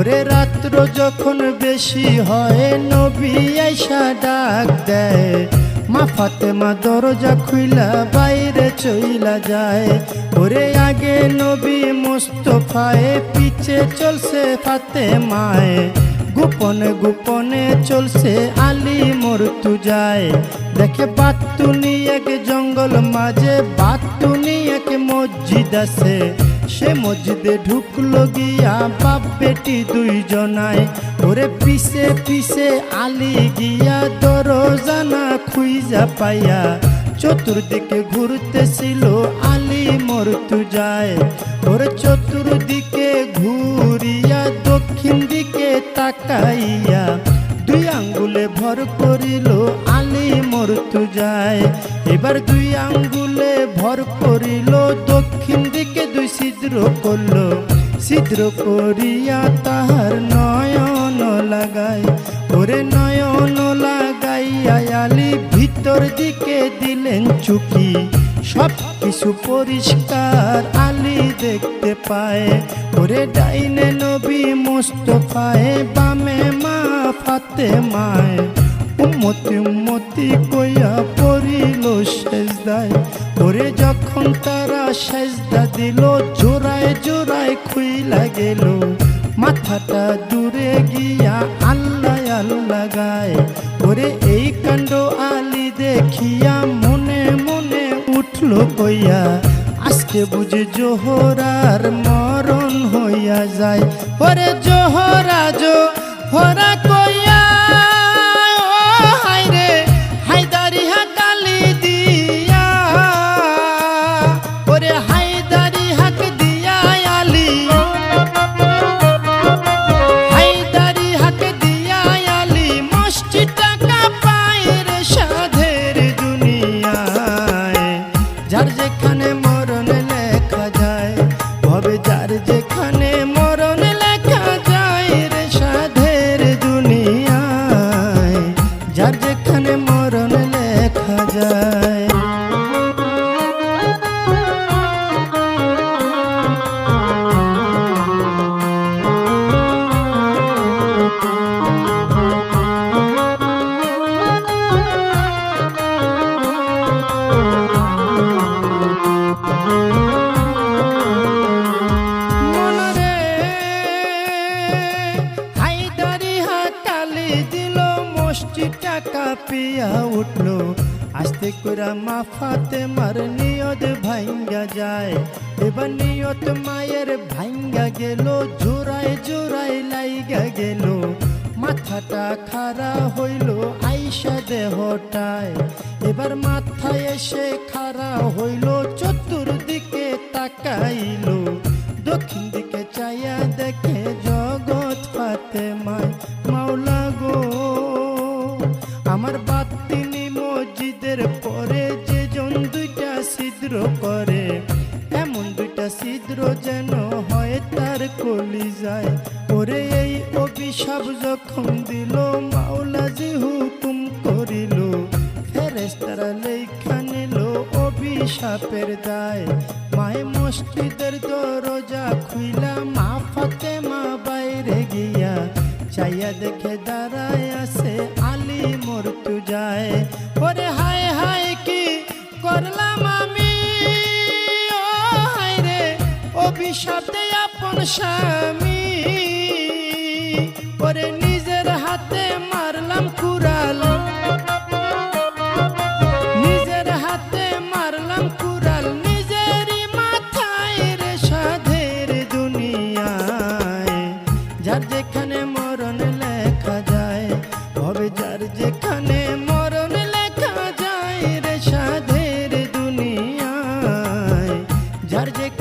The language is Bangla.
ওরে রাত্র যখন বেশি হয় নবী আইসা ডাক দেয়, মা ফাতেমা দরজা খুইলা বাইরে চইলা যায়। ওরে আগে নবী মুস্তফায়ে, পিছে চলছে ফাতেমায়ে, গোপনে গোপনে চলছে আলী মর্তুজায়। দেখে বাতুনি এক জঙ্গল মাঝে, বাতুনি এক মসজিদ আছে, সে মসজিদে ঢুকলো গিয়া বাপ বেটি দুইজনায়। ওরে পিছে পিছে আলী গিয়া দরজা না খুইজা পাইয়া, চতুর্দিকে ঘুরতেছিল আলী মর্তুজায়। ওরে চতুর্দিকে ঘুরিয়া দক্ষিণ দিকে তাকাইয়া, দুই আঙ্গুলে ভর করিল আলী মর্তুজায়। এবার দুই আঙ্গুলে ভর করিল, দক্ষিণ দিকে দুই ছিদ্র করলো, ছিদ্র করিয়া তাহার নয়ন লাগায়। ওরে নয়ন লাগাইয়া আলী ভিতর দিকে দিলেন চুকি, সব কিছু পরিষ্কার আলী দেখতে পায়। ওরে ডাইনে নবী মুস্তফায়ে, বামে মা ফাতেমায়ে, উম্মতি উম্মতি কইয়া পড়িল সেজদায়। ওরে যখন তারা সেজদা দিল, জোড়ায় জোড়ায় খুইলা গেল, মাথাটা দূরে গিয়া আল্লাহ আল্লাহ গায়। ওরে এই কাণ্ড আলী দেখিয়া মনে মনে উঠল কইয়া, আজকে বুঝে জোহরার মরণ হইয়া যায়। ওরে জোহরা জোহরা কইয়া, ও হায়রে হায়দারি হাকালি দিয়া, ওরে হায়দারি হাক দিয়া আলী, হায়দারি হাক দিয়া আলী মসজিদটা কাঁপায় রে সাধের দুনিয়ায়। যার যেখানে মরণ লেখা যায়, ভবে যার যেখানে মরণ লেখা যায় রে সাধের দুনিয়ায়, যার যেখানে মরণ লেখা যায়। কাঁপিয়া উঠলো, আস্তে করে মা ফাতেমার নিয়ত ভাঙ্গা যায়। এবার নিয়ত মায়ের ভাঙ্গা গেল, জোড়ায় জোড়ায় লাইগা গেল, মাথাটা খাড়া হইল আইসা দেহটায়। এবার মাথায় এসে খাড়া হইল, চতুর্দিকে তাকাইল, দক্ষিণ দিকে চাইয়া দেখে জগৎ ফাতেমায়। মাওলা গো, আমার বাতিনি মসজিদের পরে যে জন দুইটা ছিদ্র করে, এমন দুইটা ছিদ্র যেন হয় তার কলিজায়। ওরে এই অভিশাপ যখন দিল, মাওলা জি হুকুম করিল, ফেরেশতারা লেখা নিল অভিশাপের দায়। মায়ে মসজিদের দরজা খুইলা, মা ফাতেমা বাইরে গিয়া চাইয়া দেখে দাঁড়ায় আছে আলী মর্তুজায়। ওরে হায় হায় কি করলাম আমি, ও হায় রে অভিশাপ দেয় আপন স্বামী। ওরে নিজের হাতে মারলাম কুড়াল, নিজের হাতে মারলাম কুড়াল, নিজেরই মাথায় রে সাধের দুনিয়ায়। যার যেখানে মরণ লেখা যায়, ভবে যার যেখানে মরণ লেখা যায় রে সাধের দুনিয়ায়, যার যেখানে